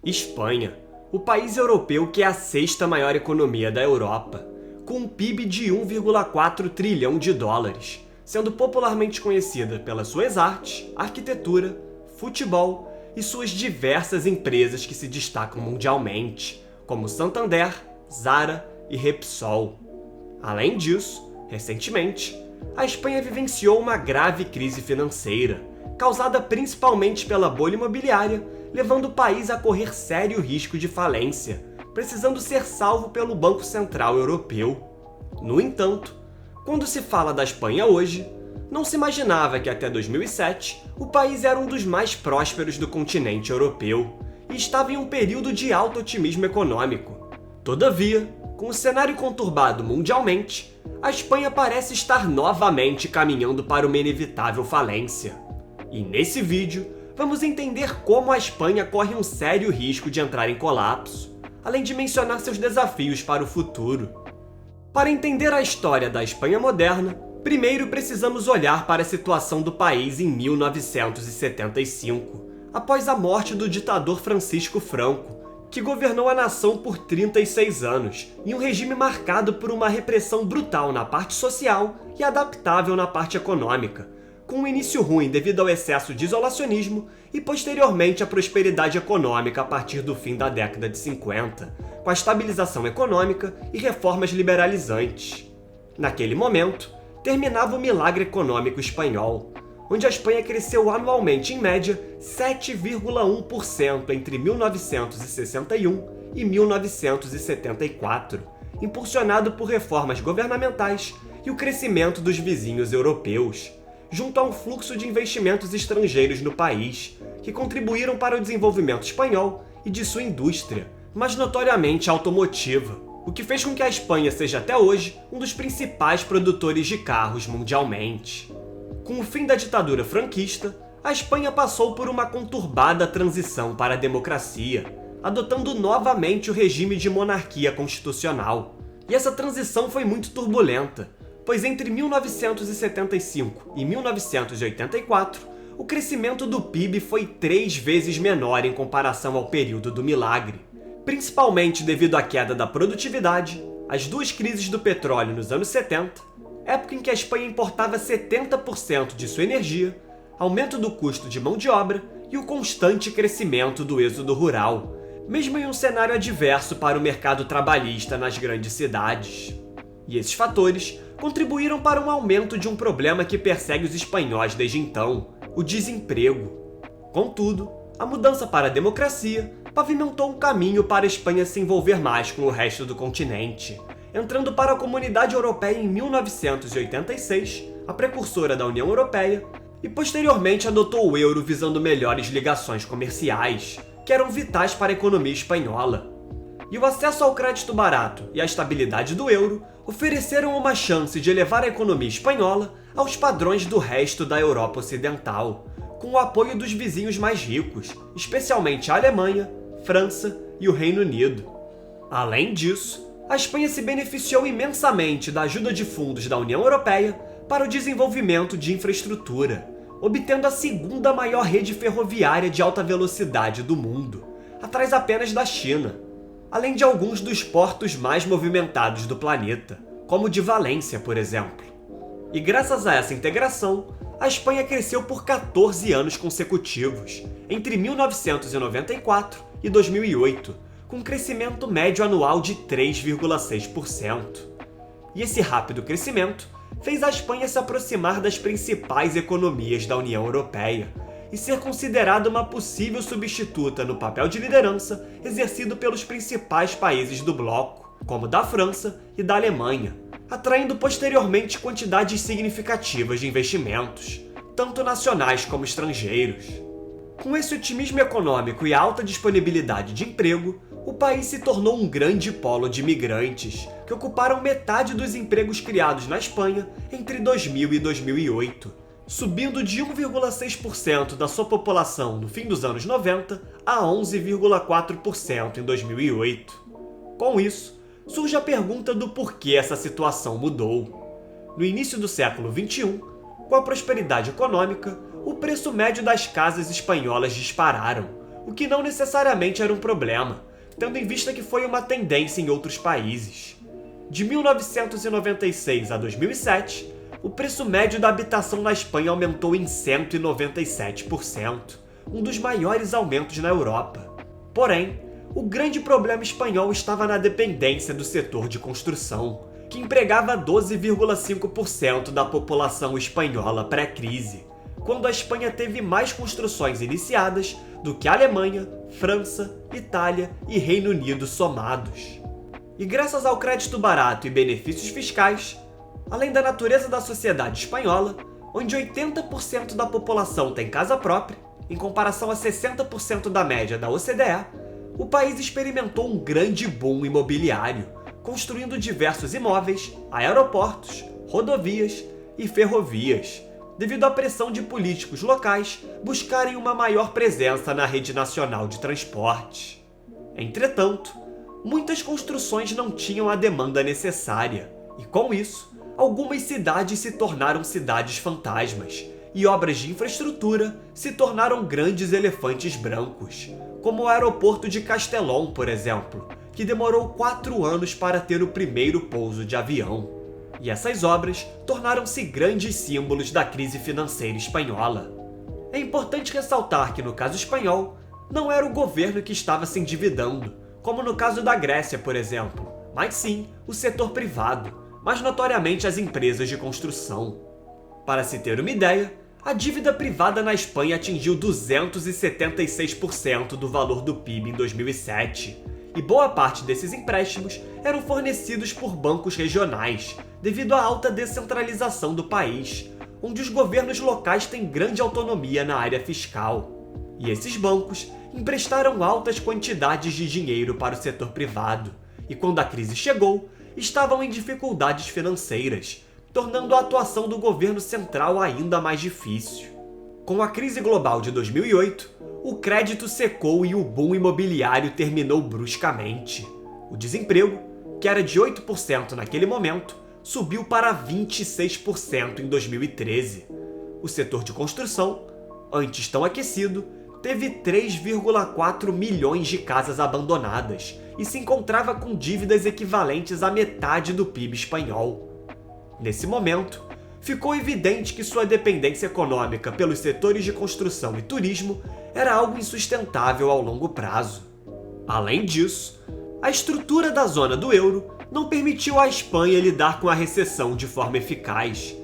Espanha, o país europeu que é a sexta maior economia da Europa, com um PIB de 1,4 trilhão de dólares, sendo popularmente conhecida pelas suas artes, arquitetura, futebol e suas diversas empresas que se destacam mundialmente, como Santander, Zara e Repsol. Além disso, recentemente, a Espanha vivenciou uma grave crise financeira, causada principalmente pela bolha imobiliária, levando o país a correr sério risco de falência, precisando ser salvo pelo Banco Central Europeu. No entanto, quando se fala da Espanha hoje, não se imaginava que até 2007 o país era um dos mais prósperos do continente europeu e estava em um período de alto otimismo econômico. Todavia, com o cenário conturbado mundialmente, a Espanha parece estar novamente caminhando para uma inevitável falência. E nesse vídeo, vamos entender como a Espanha corre um sério risco de entrar em colapso, além de mencionar seus desafios para o futuro. Para entender a história da Espanha moderna, primeiro precisamos olhar para a situação do país em 1975, após a morte do ditador Francisco Franco, que governou a nação por 36 anos, em um regime marcado por uma repressão brutal na parte social e adaptável na parte econômica, com um início ruim devido ao excesso de isolacionismo e posteriormente a prosperidade econômica a partir do fim da década de 50, com a estabilização econômica e reformas liberalizantes. Naquele momento, terminava o milagre econômico espanhol, onde a Espanha cresceu anualmente em média 7,1% entre 1961 e 1974, impulsionado por reformas governamentais e o crescimento dos vizinhos europeus, junto a um fluxo de investimentos estrangeiros no país, que contribuíram para o desenvolvimento espanhol e de sua indústria, mas notoriamente automotiva, o que fez com que a Espanha seja até hoje um dos principais produtores de carros mundialmente. Com o fim da ditadura franquista, a Espanha passou por uma conturbada transição para a democracia, adotando novamente o regime de monarquia constitucional. E essa transição foi muito turbulenta, pois entre 1975 e 1984, o crescimento do PIB foi 3 vezes menor em comparação ao período do milagre, principalmente devido à queda da produtividade, as duas crises do petróleo nos anos 70, época em que a Espanha importava 70% de sua energia, aumento do custo de mão de obra e o constante crescimento do êxodo rural, mesmo em um cenário adverso para o mercado trabalhista nas grandes cidades. E esses fatores contribuíram para um aumento de um problema que persegue os espanhóis desde então, o desemprego. Contudo, a mudança para a democracia pavimentou um caminho para a Espanha se envolver mais com o resto do continente, entrando para a Comunidade Europeia em 1986, a precursora da União Europeia, e posteriormente adotou o euro visando melhores ligações comerciais, que eram vitais para a economia espanhola. E o acesso ao crédito barato e a estabilidade do euro ofereceram uma chance de elevar a economia espanhola aos padrões do resto da Europa Ocidental, com o apoio dos vizinhos mais ricos, especialmente a Alemanha, França e o Reino Unido. Além disso, a Espanha se beneficiou imensamente da ajuda de fundos da União Europeia para o desenvolvimento de infraestrutura, obtendo a segunda maior rede ferroviária de alta velocidade do mundo, atrás apenas da China, além de alguns dos portos mais movimentados do planeta, como o de Valência, por exemplo. E graças a essa integração, a Espanha cresceu por 14 anos consecutivos, entre 1994 e 2008, com um crescimento médio anual de 3,6%. E esse rápido crescimento fez a Espanha se aproximar das principais economias da União Europeia e ser considerada uma possível substituta no papel de liderança exercido pelos principais países do bloco, como da França e da Alemanha, atraindo posteriormente quantidades significativas de investimentos, tanto nacionais como estrangeiros. Com esse otimismo econômico e alta disponibilidade de emprego, o país se tornou um grande polo de imigrantes, que ocuparam metade dos empregos criados na Espanha entre 2000 e 2008, subindo de 1,6% da sua população no fim dos anos 90 a 11,4% em 2008. Com isso, surge a pergunta do porquê essa situação mudou. No início do século XXI, com a prosperidade econômica, o preço médio das casas espanholas dispararam, o que não necessariamente era um problema, tendo em vista que foi uma tendência em outros países. De 1996 a 2007, o preço médio da habitação na Espanha aumentou em 197%, um dos maiores aumentos na Europa. Porém, o grande problema espanhol estava na dependência do setor de construção, que empregava 12,5% da população espanhola pré-crise, quando a Espanha teve mais construções iniciadas do que a Alemanha, França, Itália e Reino Unido somados. E graças ao crédito barato e benefícios fiscais, além da natureza da sociedade espanhola, onde 80% da população tem casa própria, em comparação a 60% da média da OCDE, o país experimentou um grande boom imobiliário, construindo diversos imóveis, aeroportos, rodovias e ferrovias, devido à pressão de políticos locais buscarem uma maior presença na rede nacional de transporte. Entretanto, muitas construções não tinham a demanda necessária, e com isso, algumas cidades se tornaram cidades fantasmas, e obras de infraestrutura se tornaram grandes elefantes brancos, como o aeroporto de Castellón, por exemplo, que demorou 4 anos para ter o primeiro pouso de avião. E essas obras tornaram-se grandes símbolos da crise financeira espanhola. É importante ressaltar que, no caso espanhol, não era o governo que estava se endividando, como no caso da Grécia, por exemplo, mas sim o setor privado, mais notoriamente as empresas de construção. Para se ter uma ideia, a dívida privada na Espanha atingiu 276% do valor do PIB em 2007, e boa parte desses empréstimos eram fornecidos por bancos regionais, devido à alta descentralização do país, onde os governos locais têm grande autonomia na área fiscal. E esses bancos emprestaram altas quantidades de dinheiro para o setor privado, e quando a crise chegou, estavam em dificuldades financeiras, tornando a atuação do governo central ainda mais difícil. Com a crise global de 2008, o crédito secou e o boom imobiliário terminou bruscamente. O desemprego, que era de 8% naquele momento, subiu para 26% em 2013. O setor de construção, antes tão aquecido, teve 3,4 milhões de casas abandonadas e se encontrava com dívidas equivalentes à metade do PIB espanhol. Nesse momento, ficou evidente que sua dependência econômica pelos setores de construção e turismo era algo insustentável ao longo prazo. Além disso, a estrutura da zona do euro não permitiu à Espanha lidar com a recessão de forma eficaz,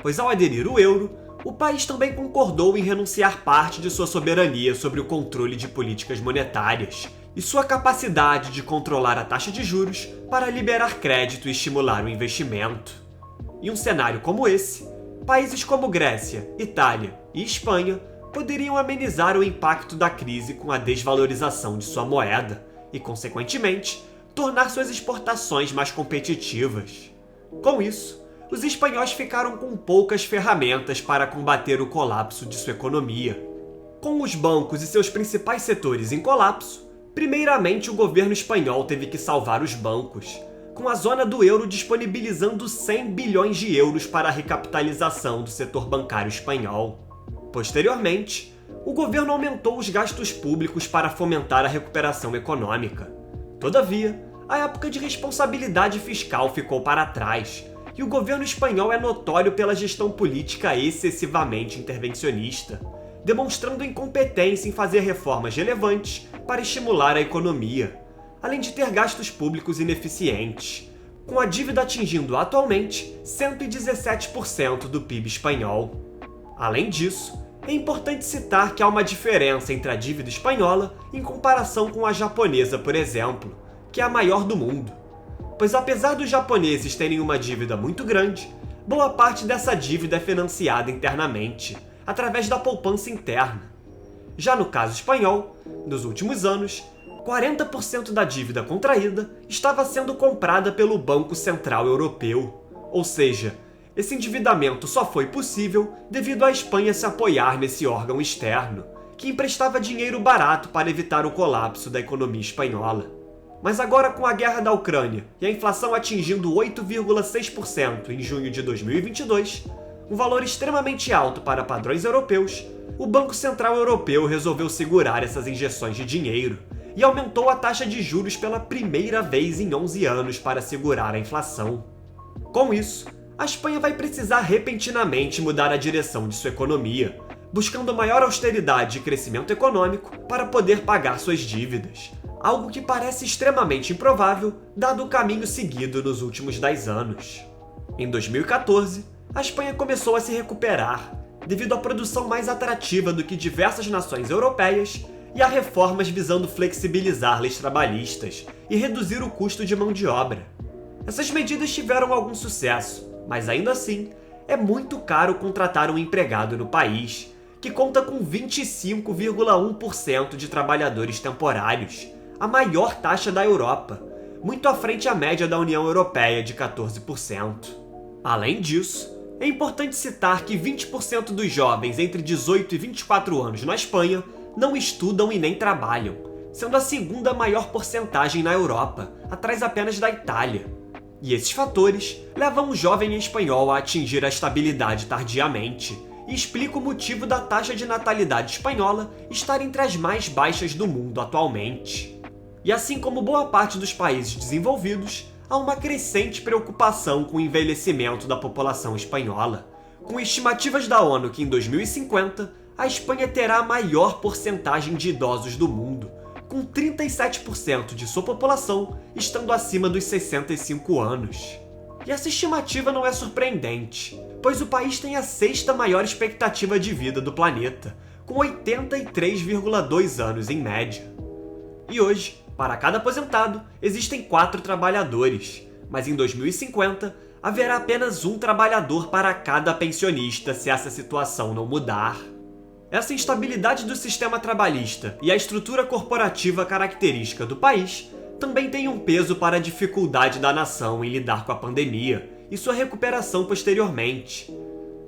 pois ao aderir ao euro, o país também concordou em renunciar parte de sua soberania sobre o controle de políticas monetárias e sua capacidade de controlar a taxa de juros para liberar crédito e estimular o investimento. Em um cenário como esse, países como Grécia, Itália e Espanha poderiam amenizar o impacto da crise com a desvalorização de sua moeda e, consequentemente, tornar suas exportações mais competitivas. Com isso, os espanhóis ficaram com poucas ferramentas para combater o colapso de sua economia. Com os bancos e seus principais setores em colapso, primeiramente o governo espanhol teve que salvar os bancos, com a zona do euro disponibilizando 100 bilhões de euros para a recapitalização do setor bancário espanhol. Posteriormente, o governo aumentou os gastos públicos para fomentar a recuperação econômica. Todavia, a época de responsabilidade fiscal ficou para trás, e o governo espanhol é notório pela gestão política excessivamente intervencionista, demonstrando incompetência em fazer reformas relevantes para estimular a economia, além de ter gastos públicos ineficientes, com a dívida atingindo atualmente 117% do PIB espanhol. Além disso, é importante citar que há uma diferença entre a dívida espanhola em comparação com a japonesa, por exemplo, que é a maior do mundo. Pois apesar dos japoneses terem uma dívida muito grande, boa parte dessa dívida é financiada internamente, através da poupança interna. Já no caso espanhol, nos últimos anos, 40% da dívida contraída estava sendo comprada pelo Banco Central Europeu, ou seja, esse endividamento só foi possível devido à Espanha se apoiar nesse órgão externo, que emprestava dinheiro barato para evitar o colapso da economia espanhola. Mas agora, com a guerra da Ucrânia e a inflação atingindo 8,6% em junho de 2022, um valor extremamente alto para padrões europeus, o Banco Central Europeu resolveu segurar essas injeções de dinheiro e aumentou a taxa de juros pela primeira vez em 11 anos para segurar a inflação. Com isso, a Espanha vai precisar repentinamente mudar a direção de sua economia, buscando maior austeridade e crescimento econômico para poder pagar suas dívidas, algo que parece extremamente improvável dado o caminho seguido nos últimos 10 anos. Em 2014, a Espanha começou a se recuperar, devido à produção mais atrativa do que diversas nações europeias e a reformas visando flexibilizar leis trabalhistas e reduzir o custo de mão de obra. Essas medidas tiveram algum sucesso, mas ainda assim, é muito caro contratar um empregado no país, que conta com 25,1% de trabalhadores temporários, a maior taxa da Europa, muito à frente à média da União Europeia de 14%. Além disso, é importante citar que 20% dos jovens entre 18 e 24 anos na Espanha não estudam e nem trabalham, sendo a segunda maior porcentagem na Europa, atrás apenas da Itália. E esses fatores levam o jovem espanhol a atingir a estabilidade tardiamente, e explica o motivo da taxa de natalidade espanhola estar entre as mais baixas do mundo atualmente. E assim como boa parte dos países desenvolvidos, há uma crescente preocupação com o envelhecimento da população espanhola, com estimativas da ONU que em 2050 a Espanha terá a maior porcentagem de idosos do mundo, com 37% de sua população estando acima dos 65 anos. E essa estimativa não é surpreendente, pois o país tem a sexta maior expectativa de vida do planeta, com 83,2 anos em média. E hoje, para cada aposentado, existem 4 trabalhadores, mas em 2050 haverá apenas um trabalhador para cada pensionista se essa situação não mudar. Essa instabilidade do sistema trabalhista e a estrutura corporativa característica do país também tem um peso para a dificuldade da nação em lidar com a pandemia e sua recuperação posteriormente.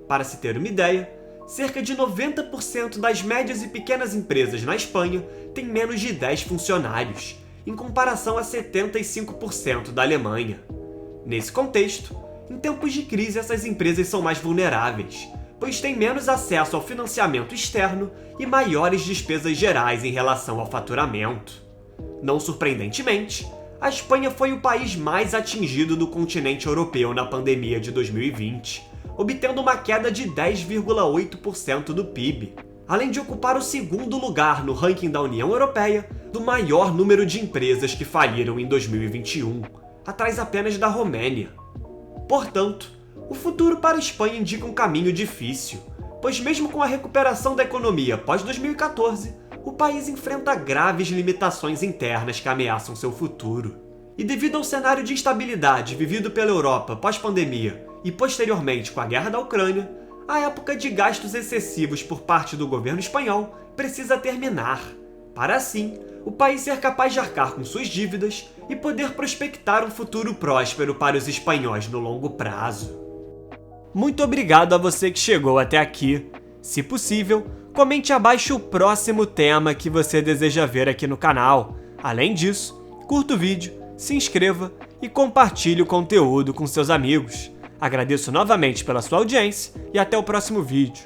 Para se ter uma ideia, cerca de 90% das médias e pequenas empresas na Espanha têm menos de 10 funcionários, em comparação a 75% da Alemanha. Nesse contexto, em tempos de crise essas empresas são mais vulneráveis, pois têm menos acesso ao financiamento externo e maiores despesas gerais em relação ao faturamento. Não surpreendentemente, a Espanha foi o país mais atingido do continente europeu na pandemia de 2020, obtendo uma queda de 10,8% do PIB, além de ocupar o segundo lugar no ranking da União Europeia do maior número de empresas que faliram em 2021, atrás apenas da Romênia. Portanto, o futuro para a Espanha indica um caminho difícil, pois mesmo com a recuperação da economia pós-2014, o país enfrenta graves limitações internas que ameaçam seu futuro. E devido ao cenário de instabilidade vivido pela Europa pós-pandemia e posteriormente com a guerra da Ucrânia, a época de gastos excessivos por parte do governo espanhol precisa terminar, para assim o país ser capaz de arcar com suas dívidas e poder prospectar um futuro próspero para os espanhóis no longo prazo. Muito obrigado a você que chegou até aqui. Se possível, comente abaixo o próximo tema que você deseja ver aqui no canal. Além disso, curta o vídeo, se inscreva e compartilhe o conteúdo com seus amigos. Agradeço novamente pela sua audiência e até o próximo vídeo.